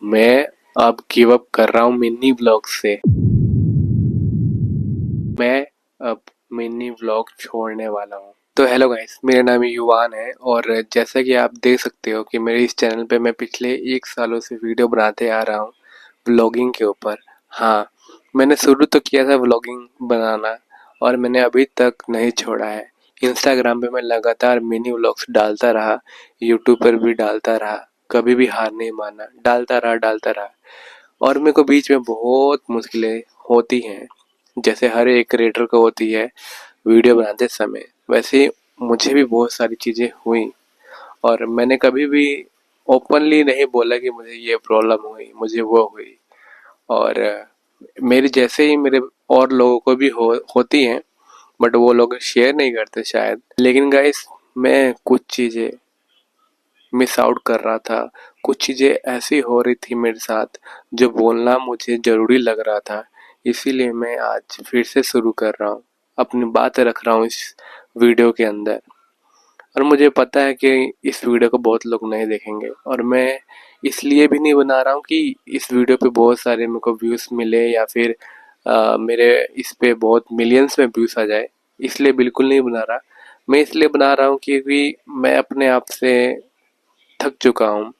मैं अब give up कर रहा हूँ मिनी व्लॉग से। मैं अब मिनी व्लॉग छोड़ने वाला हूँ। तो हेलो गाइस, मेरा नाम युवान है और जैसा कि आप देख सकते हो कि मेरे इस चैनल पे मैं पिछले 1 सालों से वीडियो बनाते आ रहा हूँ व्लॉगिंग के ऊपर। हाँ, मैंने शुरू तो किया था व्लॉगिंग बनाना और मैंने अभी तक नहीं छोड़ा है। इंस्टाग्राम पे मैं लगातार मिनी व्लॉग्स डालता रहा, यूट्यूब पर भी डालता रहा, कभी भी हार नहीं माना, डालता रहा। और मेरे को बीच में बहुत मुश्किलें होती हैं, जैसे हर एक क्रिएटर को होती है वीडियो बनाते समय, वैसे ही मुझे भी बहुत सारी चीज़ें हुई। और मैंने कभी भी ओपनली नहीं बोला कि मुझे ये प्रॉब्लम हुई, मुझे वो हुई। और मेरे जैसे ही मेरे और लोगों को भी होती हैं, बट वो लोग शेयर नहीं करते शायद। लेकिन गाइस, मैं कुछ चीज़ें मिस आउट कर रहा था, कुछ चीज़ें ऐसी हो रही थी मेरे साथ जो बोलना मुझे ज़रूरी लग रहा था। इसीलिए मैं आज फिर से शुरू कर रहा हूँ, अपनी बात रख रहा हूँ इस वीडियो के अंदर। और मुझे पता है कि इस वीडियो को बहुत लोग नहीं देखेंगे, और मैं इसलिए भी नहीं बना रहा हूँ कि इस वीडियो पे बहुत सारे मेरे को व्यूज़ मिले या फिर मेरे इस पे बहुत मिलियंस में व्यूज़ आ जाए। इसलिए बिल्कुल नहीं बना रहा। मैं इसलिए बना रहा हूँ क्योंकि मैं अपने आप से थक चुका हूँ,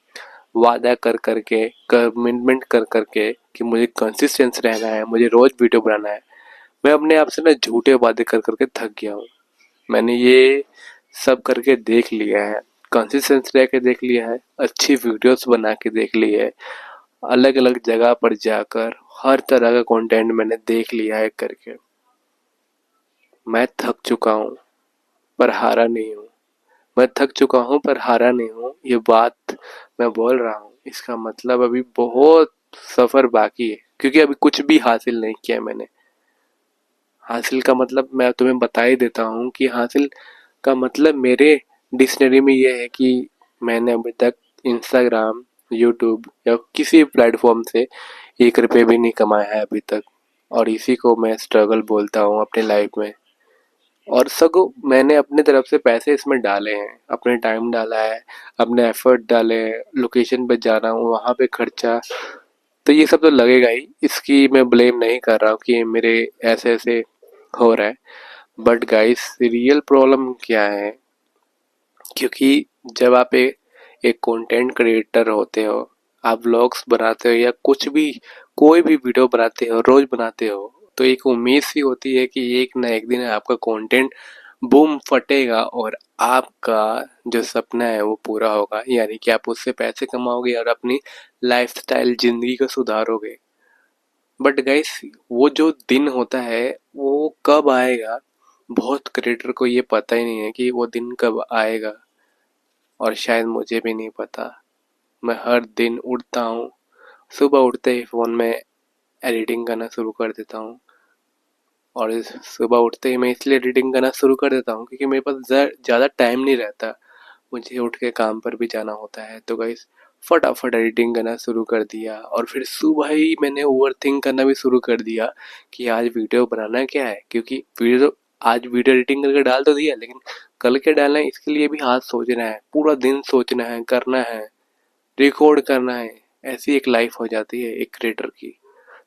वादा कर कर के, कमिटमेंट कर कर के कि मुझे कंसिस्टेंस रहना है, मुझे रोज़ वीडियो बनाना है। मैं अपने आप से ना झूठे वादे कर कर के थक गया हूँ। मैंने ये सब करके देख लिया है, कंसिस्टेंस रह के देख लिया है, अच्छी वीडियोस बना के देख ली है, अलग अलग जगह पर जाकर हर तरह का कंटेंट मैंने देख लिया है करके। मैं थक चुका हूँ पर हारा नहीं हूँ। मैं थक चुका हूँ पर हारा नहीं हूँ, ये बात मैं बोल रहा हूँ। इसका मतलब अभी बहुत सफ़र बाकी है, क्योंकि अभी कुछ भी हासिल नहीं किया मैंने। हासिल का मतलब मैं तुम्हें बता ही देता हूँ कि हासिल का मतलब मेरे डिक्शनरी में ये है कि मैंने अभी तक इंस्टाग्राम, यूट्यूब या किसी प्लेटफॉर्म से 1 रुपये भी नहीं कमाया है अभी तक। और इसी को मैं स्ट्रगल बोलता हूँ अपनी लाइफ में। और सगो मैंने अपनी तरफ से पैसे इसमें डाले हैं, अपने टाइम डाला है, अपने एफर्ट डाले हैं, लोकेशन पे जा रहा हूँ, वहाँ पे खर्चा, तो ये सब तो लगेगा ही। इसकी मैं ब्लेम नहीं कर रहा हूँ कि मेरे ऐसे ऐसे हो रहा है। बट गाइस, रियल प्रॉब्लम क्या है, क्योंकि जब आप एक कंटेंट क्रिएटर होते हो, आप व्लॉग्स बनाते हो या कुछ भी, कोई भी वीडियो बनाते हो, रोज बनाते हो, तो एक उम्मीद सी होती है कि एक ना एक दिन आपका कंटेंट बूम फटेगा और आपका जो सपना है वो पूरा होगा, यानी कि आप उससे पैसे कमाओगे और अपनी लाइफस्टाइल, जिंदगी को सुधारोगे। बट गाइस, वो जो दिन होता है वो कब आएगा, बहुत क्रिएटर को ये पता ही नहीं है कि वो दिन कब आएगा। और शायद मुझे भी नहीं पता। मैं हर दिन उठता हूँ, सुबह उठते ही फ़ोन में एडिटिंग करना शुरू कर देता हूँ। और इस सुबह उठते ही मैं इसलिए एडिटिंग करना शुरू कर देता हूँ क्योंकि मेरे पास ज़्यादा टाइम नहीं रहता, मुझे उठ के काम पर भी जाना होता है। तो गाइस, फटाफट एडिटिंग करना शुरू कर दिया और फिर सुबह ही मैंने ओवर थिंक करना भी शुरू कर दिया कि आज वीडियो बनाना क्या है, क्योंकि वीडियो आज वीडियो एडिटिंग करके डाल तो दिया, लेकिन कल क्या डालना है इसके लिए भी हाथ सोचना है, पूरा दिन सोचना है, करना है, रिकॉर्ड करना है। ऐसी एक लाइफ हो जाती है एक क्रिएटर की।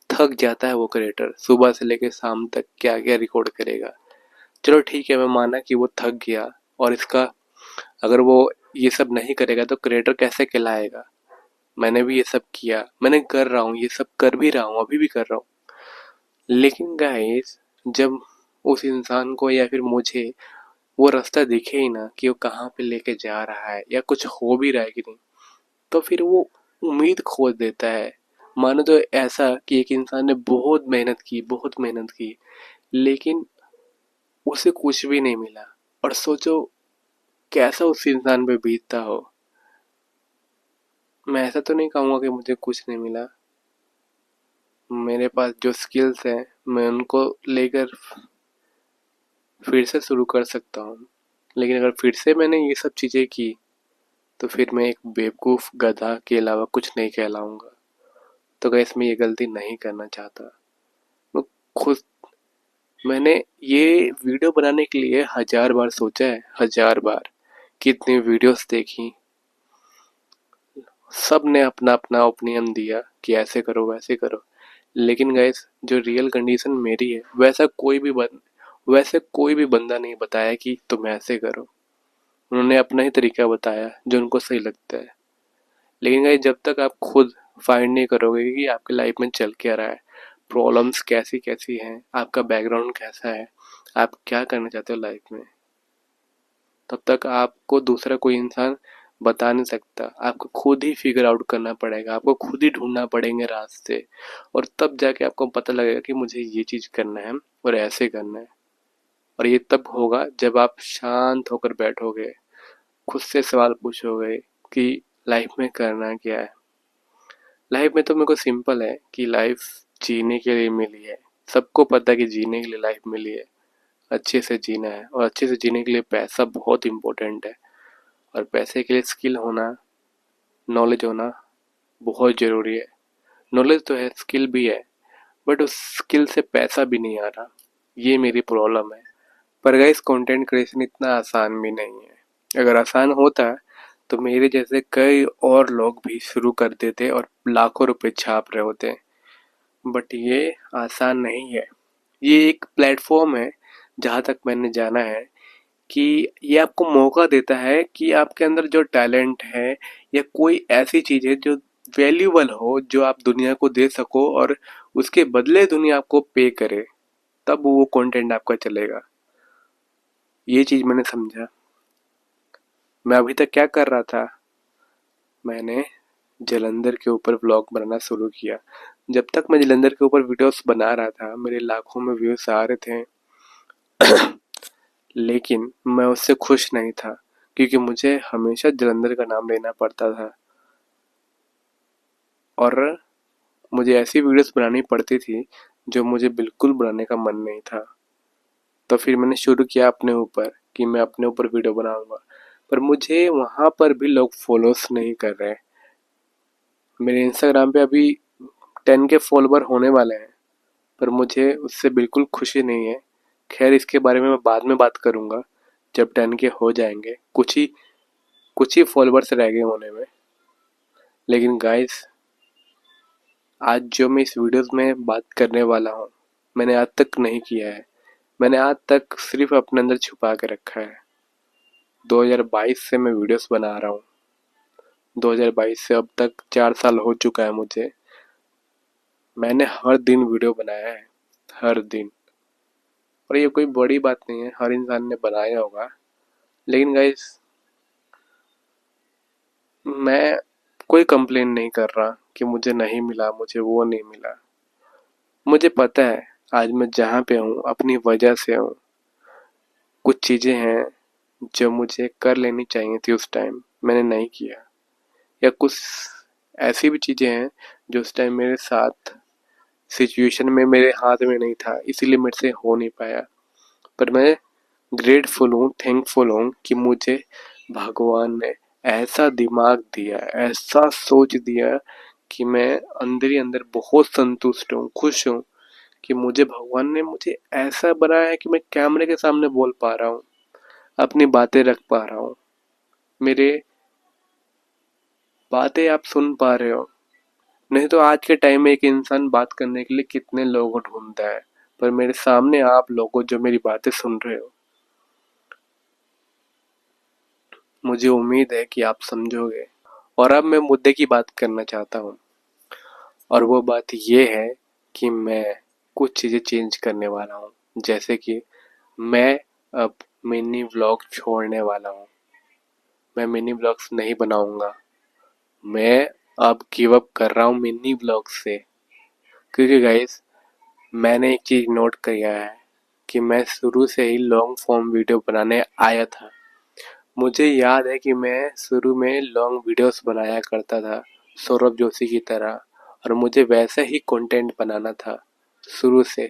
थक जाता है वो क्रिएटर, सुबह से लेकर शाम तक क्या क्या रिकॉर्ड करेगा। चलो ठीक है, मैं माना कि वो थक गया, और इसका अगर वो ये सब नहीं करेगा तो क्रिएटर कैसे कहलाएगा। मैंने भी ये सब किया, मैंने कर रहा हूँ, ये सब कर भी रहा हूँ, अभी भी कर रहा हूँ। लेकिन गाइस, जब उस इंसान को या फिर मुझे वो रास्ता दिखे ही ना कि वो कहाँ पे लेके जा रहा है या कुछ हो भी रहा है कि नहीं, तो फिर वो उम्मीद खो देता है। मानो तो ऐसा कि एक इंसान ने बहुत मेहनत की, बहुत मेहनत की, लेकिन उसे कुछ भी नहीं मिला। और सोचो कैसा उस इंसान पे बीतता हो। मैं ऐसा तो नहीं कहूँगा कि मुझे कुछ नहीं मिला। मेरे पास जो स्किल्स हैं मैं उनको लेकर फिर से शुरू कर सकता हूँ। लेकिन अगर फिर से मैंने ये सब चीज़ें की तो फिर मैं एक बेवकूफ़ गधा के अलावा कुछ नहीं कहलाऊँगा। तो गाइस, मैं ये गलती नहीं करना चाहता। मैं खुद मैंने ये वीडियो बनाने के लिए 1000 बार सोचा है, 1000 बार। कितनी वीडियोस देखी, सब ने अपना अपना ओपिनियन दिया कि ऐसे करो वैसे करो, लेकिन गाइस जो रियल कंडीशन मेरी है वैसे कोई भी बंदा नहीं बताया कि तुम ऐसे करो। उन्होंने अपना ही तरीका बताया जो उनको सही लगता है। लेकिन गाइस जब तक आप खुद फाइंड नहीं करोगे कि आपकी लाइफ में चल क्या रहा है, प्रॉब्लम्स कैसी कैसी हैं, आपका बैकग्राउंड कैसा है, आप क्या करना चाहते हो लाइफ में, तब तक आपको दूसरा कोई इंसान बता नहीं सकता। आपको खुद ही फिगर आउट करना पड़ेगा, आपको खुद ही ढूंढना पड़ेंगे रास्ते, और तब जाके आपको पता लगेगा कि मुझे ये चीज़ करना है और ऐसे करना है। और ये तब होगा जब आप शांत होकर बैठोगे, खुद से सवाल पूछोगे कि लाइफ में करना क्या है। लाइफ में तो मेरे को सिंपल है कि लाइफ जीने के लिए मिली है। सबको पता है कि जीने के लिए लाइफ मिली है, अच्छे से जीना है, और अच्छे से जीने के लिए पैसा बहुत इम्पोर्टेंट है। और पैसे के लिए स्किल होना, नॉलेज होना बहुत ज़रूरी है। नॉलेज तो है, स्किल भी है, बट उस स्किल से पैसा भी नहीं आ रहा। ये मेरी प्रॉब्लम है। पर गाइस कंटेंट क्रिएशन इतना आसान भी नहीं है। अगर आसान होता तो मेरे जैसे कई और लोग भी शुरू कर देते और लाखों रुपए छाप रहे होते। बट ये आसान नहीं है। ये एक प्लेटफॉर्म है, जहाँ तक मैंने जाना है, कि ये आपको मौका देता है कि आपके अंदर जो टैलेंट है या कोई ऐसी चीज़ है जो वैल्यूबल हो, जो आप दुनिया को दे सको और उसके बदले दुनिया आपको पे करे, तब वो कंटेंट आपका चलेगा। ये चीज़ मैंने समझा। मैं अभी तक क्या कर रहा था, मैंने जलंधर के ऊपर व्लॉग बनाना शुरू किया। जब तक मैं जलंधर के ऊपर वीडियोस बना रहा था मेरे लाखों में व्यूज आ रहे थे, लेकिन मैं उससे खुश नहीं था, क्योंकि मुझे हमेशा जलंधर का नाम लेना पड़ता था और मुझे ऐसी वीडियोस बनानी पड़ती थी जो मुझे बिल्कुल बनाने का मन नहीं था। तो फिर मैंने शुरू किया अपने ऊपर कि मैं अपने ऊपर वीडियो बनाऊंगा, पर मुझे वहाँ पर भी लोग फॉलोस नहीं कर रहे। मेरे इंस्टाग्राम पे अभी 10 के फॉलोवर होने वाले हैं, पर मुझे उससे बिल्कुल खुशी नहीं है। खैर इसके बारे में मैं बाद में बात करूंगा, जब 10 के हो जाएंगे। कुछ ही फॉलोवर्स रह गए होने में। लेकिन गाइस आज जो मैं इस वीडियोस में बात करने वाला हूँ, मैंने आज तक नहीं किया है। मैंने आज तक सिर्फ अपने अंदर छुपा के रखा है। 2022 से मैं वीडियोस बना रहा हूँ। 2022 से अब तक 4 साल हो चुका है मुझे। मैंने हर दिन वीडियो बनाया है, हर दिन। और ये कोई बड़ी बात नहीं है, हर इंसान ने बनाया होगा। लेकिन गाइस मैं कोई कंप्लेन नहीं कर रहा कि मुझे नहीं मिला, मुझे वो नहीं मिला। मुझे पता है आज मैं जहाँ पे हूँ अपनी वजह से हूँ। कुछ चीज़ें हैं जो मुझे कर लेनी चाहिए थी उस टाइम, मैंने नहीं किया। या कुछ ऐसी भी चीज़ें हैं जो उस टाइम मेरे साथ सिचुएशन में मेरे हाथ में नहीं था, इसीलिए मेरे से हो नहीं पाया। पर मैं ग्रेटफुल हूँ, थैंकफुल हूँ कि मुझे भगवान ने ऐसा दिमाग दिया, ऐसा सोच दिया कि मैं अंदर ही अंदर बहुत संतुष्ट हूँ, खुश हूँ कि मुझे भगवान ने मुझे ऐसा बनाया है कि मैं कैमरे के सामने बोल पा रहा हूँ, अपनी बातें रख पा रहा हूँ, मेरे बातें आप सुन पा रहे हो। नहीं तो आज के टाइम में एक इंसान बात करने के लिए कितने लोगों को ढूंढता है, पर मेरे सामने आप लोगों जो मेरी बातें सुन रहे हो, मुझे उम्मीद है कि आप समझोगे। और अब मैं मुद्दे की बात करना चाहता हूँ, और वो बात ये है कि मैं कुछ चीज़ें चेंज करने वाला हूँ। जैसे कि मैं अब मिनी व्लॉग छोड़ने वाला हूँ। मैं मिनी व्लॉग्स नहीं बनाऊंगा। मैं अब गिव अप कर रहा हूँ मिनी व्लॉग से। क्योंकि गाइस मैंने एक चीज़ नोट किया है कि मैं शुरू से ही लॉन्ग फॉर्म वीडियो बनाने आया था। मुझे याद है कि मैं शुरू में लॉन्ग वीडियोस बनाया करता था, सौरभ जोशी की तरह, और मुझे वैसे ही कंटेंट बनाना था शुरू से।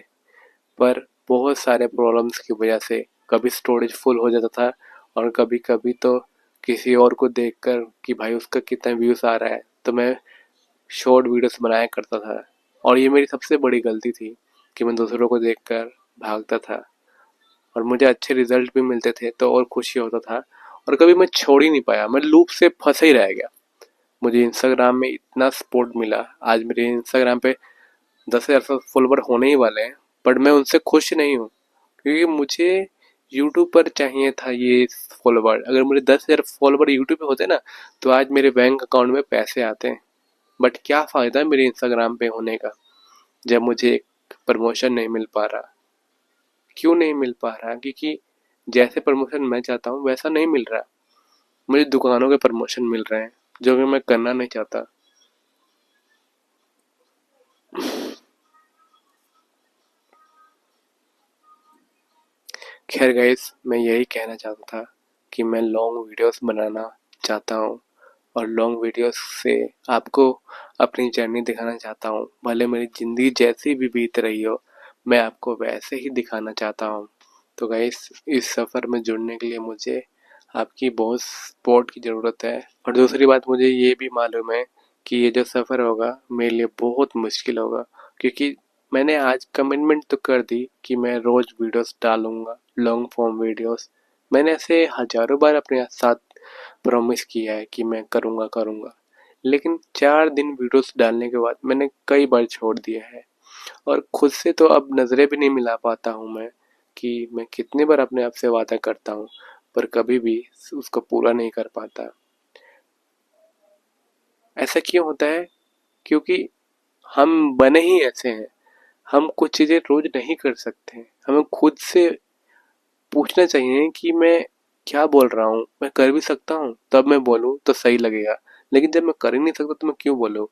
पर बहुत सारे प्रॉब्लम्स की वजह से कभी स्टोरेज फुल हो जाता था, और कभी कभी तो किसी और को देखकर कि भाई उसका कितना व्यूज़ आ रहा है, तो मैं शॉर्ट वीडियोस बनाया करता था। और ये मेरी सबसे बड़ी गलती थी कि मैं दूसरों को देखकर भागता था, और मुझे अच्छे रिजल्ट भी मिलते थे तो और खुशी होता था। और कभी मैं छोड़ ही नहीं पाया, मैं लूप से फंसे ही रह गया। मुझे इंस्टाग्राम में इतना सपोर्ट मिला, आज मेरे इंस्टाग्राम पे 10,000 फॉलोवर होने ही वाले हैं, बट मैं उनसे खुश नहीं हूँ क्योंकि मुझे यूट्यूब पर चाहिए था ये फॉलोवर। अगर मुझे 10,000 फॉलोवर यूट्यूब पे होते ना तो आज मेरे बैंक अकाउंट में पैसे आते हैं। बट क्या फ़ायदा मेरे इंस्टाग्राम पे होने का जब मुझे एक प्रमोशन नहीं मिल पा रहा। क्यों नहीं मिल पा रहा? क्योंकि जैसे प्रमोशन मैं चाहता हूँ वैसा नहीं मिल रहा। मुझे दुकानों के प्रमोशन मिल रहे हैं जो कि मैं करना नहीं चाहता। खैर गाइस, मैं यही कहना चाहता था कि मैं लॉन्ग वीडियोस बनाना चाहता हूँ और लॉन्ग वीडियोस से आपको अपनी जर्नी दिखाना चाहता हूँ। भले मेरी ज़िंदगी जैसी भी बीत रही हो, मैं आपको वैसे ही दिखाना चाहता हूँ। तो गाइस, इस सफ़र में जुड़ने के लिए मुझे आपकी बहुत सपोर्ट की ज़रूरत है। और दूसरी बात, मुझे ये भी मालूम है कि ये जो सफ़र होगा मेरे लिए बहुत मुश्किल होगा, क्योंकि मैंने आज कमिटमेंट तो कर दी कि मैं रोज़ वीडियोस डालूंगा, लॉन्ग फॉर्म वीडियोस। मैंने ऐसे हज़ारों बार अपने साथ प्रॉमिस किया है कि मैं करूँगा करूँगा, लेकिन 4 दिन वीडियोस डालने के बाद मैंने कई बार छोड़ दिया है। और खुद से तो अब नज़रें भी नहीं मिला पाता हूँ मैं कि मैं कितनी बार अपने आप से वादा करता हूँ पर कभी भी उसको पूरा नहीं कर पाता। ऐसा क्यों होता है? क्योंकि हम बने ही ऐसे हैं। हम कुछ चीज़ें रोज नहीं कर सकते। हमें खुद से पूछना चाहिए कि मैं क्या बोल रहा हूँ, मैं कर भी सकता हूँ तब मैं बोलूँ तो सही लगेगा, लेकिन जब मैं कर ही नहीं सकता तो मैं क्यों बोलूँ?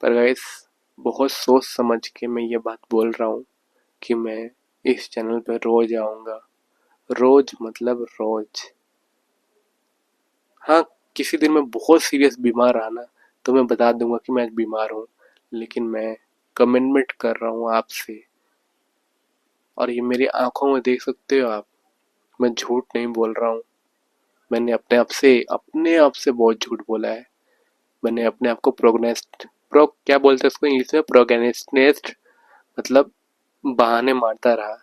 पर गाइस, बहुत सोच समझ के मैं ये बात बोल रहा हूँ कि मैं इस चैनल पे रोज आऊँगा। रोज मतलब रोज। हाँ, किसी दिन मैं बहुत सीरियस बीमार रहा ना तो मैं बता दूंगा कि मैं आज बीमार हूँ, लेकिन मैं कमिटमेंट कर रहा हूँ आपसे। और ये मेरी आंखों में देख सकते हो आप, मैं झूठ नहीं बोल रहा हूँ। मैंने अपने आप से बहुत झूठ बोला है। मैंने अपने आप को क्या बोलते हैं उसको इंग्लिश में, प्रोगेनेस्टेड, मतलब बहाने मारता रहा।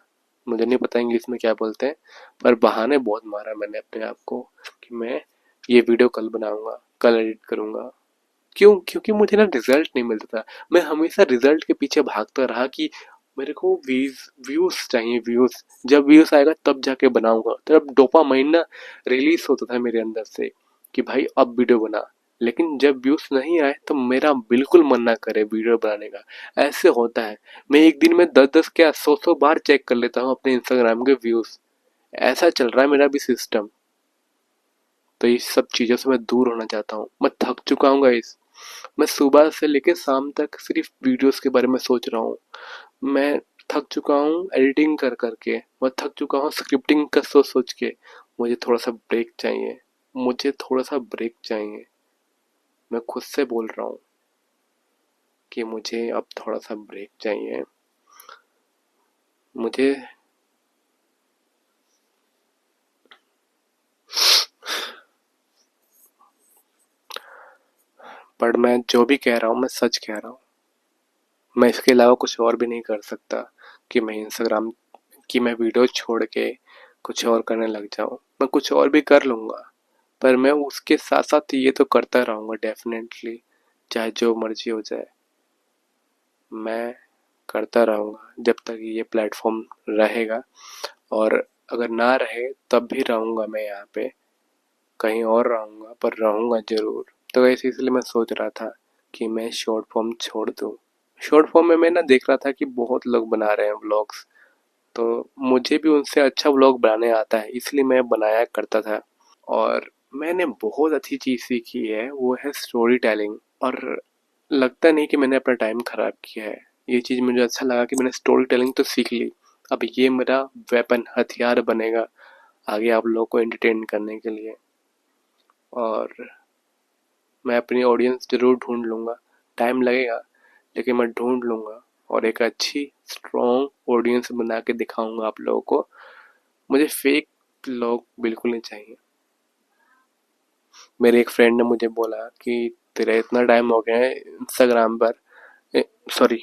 मुझे नहीं पता इंग्लिश में क्या बोलते हैं, पर बहाने बहुत मारा मैंने अपने आप को कि मैं ये वीडियो कल बनाऊंगा, कल एडिट करूंगा। क्यों? क्योंकि मुझे ना रिजल्ट नहीं मिलता था। मैं हमेशा रिजल्ट के पीछे भागता रहा कि मेरे को व्यूज चाहिए, व्यूज। जब व्यूज आएगा तब जाके बनाऊंगा, तब डोपामाइन ना रिलीज होता था मेरे अंदर से कि भाई अब वीडियो बना। लेकिन जब व्यूज नहीं आए तो मेरा बिल्कुल मन ना करे वीडियो बनाने का। ऐसे होता है। मैं एक दिन में 10-10 क्या 100-100 बार चेक कर लेता हूँ अपने इंस्टाग्राम के व्यूज। ऐसा चल रहा है मेरा भी सिस्टम। तो इस सब चीजों से मैं दूर होना चाहता हूँ। मैं थक चुका हूँ गाइस। मैं सुबह से लेकर शाम तक सिर्फ वीडियोस के बारे में सोच रहा हूँ। मैं थक चुका हूँ एडिटिंग कर करके। मैं थक चुका हूँ स्क्रिप्टिंग का सोच सोच के। मुझे थोड़ा सा ब्रेक चाहिए। मुझे थोड़ा सा ब्रेक चाहिए। मैं खुद से बोल रहा हूँ कि मुझे अब थोड़ा सा ब्रेक चाहिए। मुझे पर मैं जो भी कह रहा हूँ मैं सच कह रहा हूँ। मैं इसके अलावा कुछ और भी नहीं कर सकता कि मैं इंस्टाग्राम कि मैं वीडियो छोड़ के कुछ और करने लग जाऊँ। मैं कुछ और भी कर लूँगा, पर मैं उसके साथ साथ ये तो करता रहूँगा डेफिनेटली, चाहे जो मर्जी हो जाए। मैं करता रहूँगा जब तक ये प्लेटफॉर्म रहेगा, और अगर ना रहे तब भी रहूँगा मैं यहाँ पे। कहीं और रहूँगा पर रहूँगा ज़रूर। तो वैसे इसलिए मैं सोच रहा था कि मैं शॉर्ट फॉर्म छोड़ दूँ। शॉर्ट फॉर्म में मैं ना देख रहा था कि बहुत लोग बना रहे हैं व्लॉग्स, तो मुझे भी उनसे अच्छा व्लॉग बनाने आता है, इसलिए मैं बनाया करता था। और मैंने बहुत अच्छी चीज़ सीखी है, वो है स्टोरी टेलिंग। और लगता नहीं कि मैंने अपना टाइम खराब किया है। ये चीज़ मुझे अच्छा लगा कि मैंने स्टोरी टेलिंग तो सीख ली। अब ये मेरा वेपन, हथियार बनेगा आगे आप लोगों को एंटरटेन करने के लिए। और मैं अपनी ऑडियंस ज़रूर ढूंढ लूँगा। टाइम लगेगा, लेकिन मैं ढूंढ लूँगा और एक अच्छी स्ट्रॉन्ग ऑडियंस बना के दिखाऊंगा आप लोगों को। मुझे फेक लोग बिल्कुल नहीं चाहिए। मेरे एक फ्रेंड ने मुझे बोला कि तेरा इतना टाइम हो गया है इंस्टाग्राम पर, सॉरी,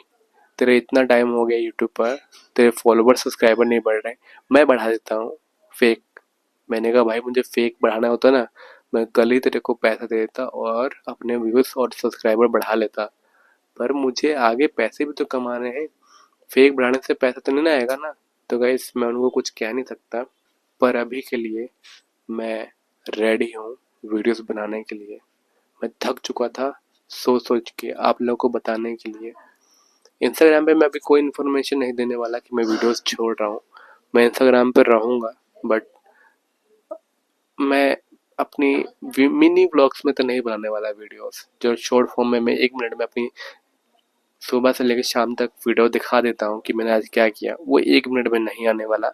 तेरे इतना टाइम हो गया यूट्यूब पर, तेरे फॉलोवर सब्सक्राइबर नहीं बढ़ रहे, मैं बढ़ा देता हूँ फेक। मैंने कहा भाई मुझे फेक बढ़ाना होता ना मैं कल ही तेरे को पैसा दे देता और अपने व्यूज़ और सब्सक्राइबर बढ़ा लेता। पर मुझे आगे पैसे भी तो कमाने हैं, फेक बढ़ाने से पैसा तो नहीं ना आएगा ना। तो गाइस मैं उनको कुछ कह नहीं सकता, पर अभी के लिए मैं रेडी हूँ वीडियोस बनाने के लिए। मैं थक चुका था सोच सोच के आप लोगों को बताने के लिए। इंस्टाग्राम पे मैं अभी कोई इन्फॉर्मेशन नहीं देने वाला कि मैं वीडियोस छोड़ रहा हूँ। मैं इंस्टाग्राम पर रहूँगा, बट मैं अपनी मिनी ब्लॉग्स में तो नहीं बनाने वाला वीडियोस। जो शॉर्ट फॉर्म में मैं 1 मिनट में अपनी सुबह से लेकर शाम तक वीडियो दिखा देता हूँ कि मैंने आज क्या किया, वो 1 मिनट में नहीं आने वाला।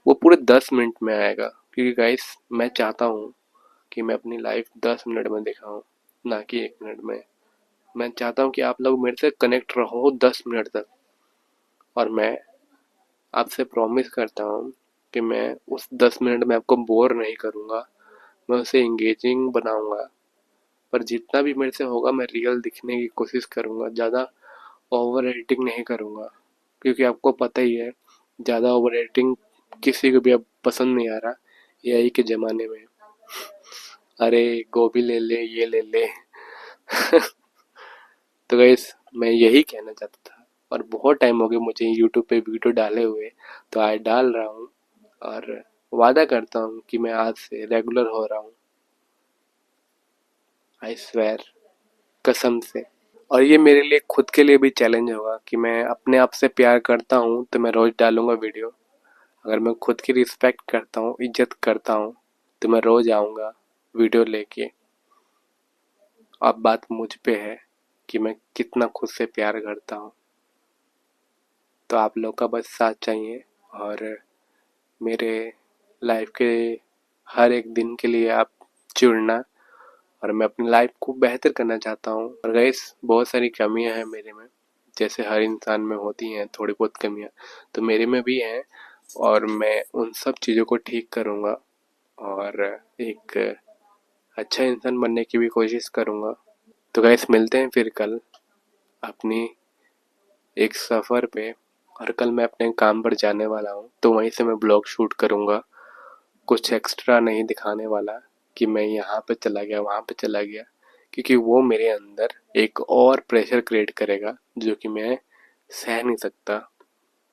वो पूरे 10 मिनट में आएगा, क्योंकि गाइस मैं चाहता हूँ कि मैं अपनी लाइफ 10 मिनट में दिखाऊँ, ना कि 1 मिनट में। मैं चाहता हूँ कि आप लोग मेरे से कनेक्ट रहो 10 मिनट तक, और मैं आपसे प्रॉमिस करता हूँ कि मैं उस 10 मिनट में आपको बोर नहीं करूँगा। मैं उसे इंगेजिंग बनाऊँगा, पर जितना भी मेरे से होगा मैं रियल दिखने की कोशिश करूँगा। ज़्यादा ओवर एडिटिंग नहीं करूँगा, क्योंकि आपको पता ही है ज़्यादा ओवर एडिटिंग किसी को भी अब पसंद नहीं आ रहा एआई के ज़माने में। अरे गोभी ले ले, ये ले ले। तो गाइस मैं यही कहना चाहता था, और बहुत टाइम हो गया मुझे यूट्यूब पे वीडियो डाले हुए, तो आज डाल रहा हूँ। और वादा करता हूँ कि मैं आज से रेगुलर हो रहा हूँ, आई स्वेयर, कसम से। और ये मेरे लिए खुद के लिए भी चैलेंज होगा कि मैं अपने आप से प्यार करता हूँ तो मैं रोज़ डालूंगा वीडियो। अगर मैं खुद की रिस्पेक्ट करता हूँ, इज्जत करता हूँ, तो मैं रोज़ आऊँगा वीडियो लेके। अब बात मुझ पे है कि मैं कितना खुद से प्यार करता हूँ। तो आप लोग का बस साथ चाहिए, और मेरे लाइफ के हर एक दिन के लिए आप जुड़ना। और मैं अपनी लाइफ को बेहतर करना चाहता हूँ। और गाइस बहुत सारी कमियां हैं मेरे में, जैसे हर इंसान में होती हैं थोड़ी बहुत कमियां, तो मेरे में भी हैं। और मैं उन सब चीज़ों को ठीक करूँगा, और एक अच्छा इंसान बनने की भी कोशिश करूँगा। तो गाइस मिलते हैं फिर कल अपनी एक सफ़र पे। और कल मैं अपने काम पर जाने वाला हूँ, तो वहीं से मैं ब्लॉग शूट करूँगा। कुछ एक्स्ट्रा नहीं दिखाने वाला कि मैं यहाँ पे चला गया, वहाँ पे चला गया, क्योंकि वो मेरे अंदर एक और प्रेशर क्रिएट करेगा जो कि मैं सह नहीं सकता।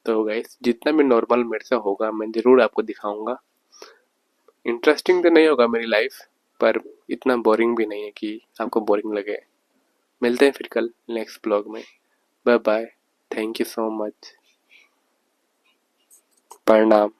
तो गाइस जितना भी नॉर्मल मेरे से होगा मैं ज़रूर आपको दिखाऊंगा। इंटरेस्टिंग तो नहीं होगा मेरी लाइफ, पर इतना बोरिंग भी नहीं है कि आपको बोरिंग लगे। मिलते हैं फिर कल नेक्स्ट ब्लॉग में। Bye bye. Thank you so much. प्रणाम।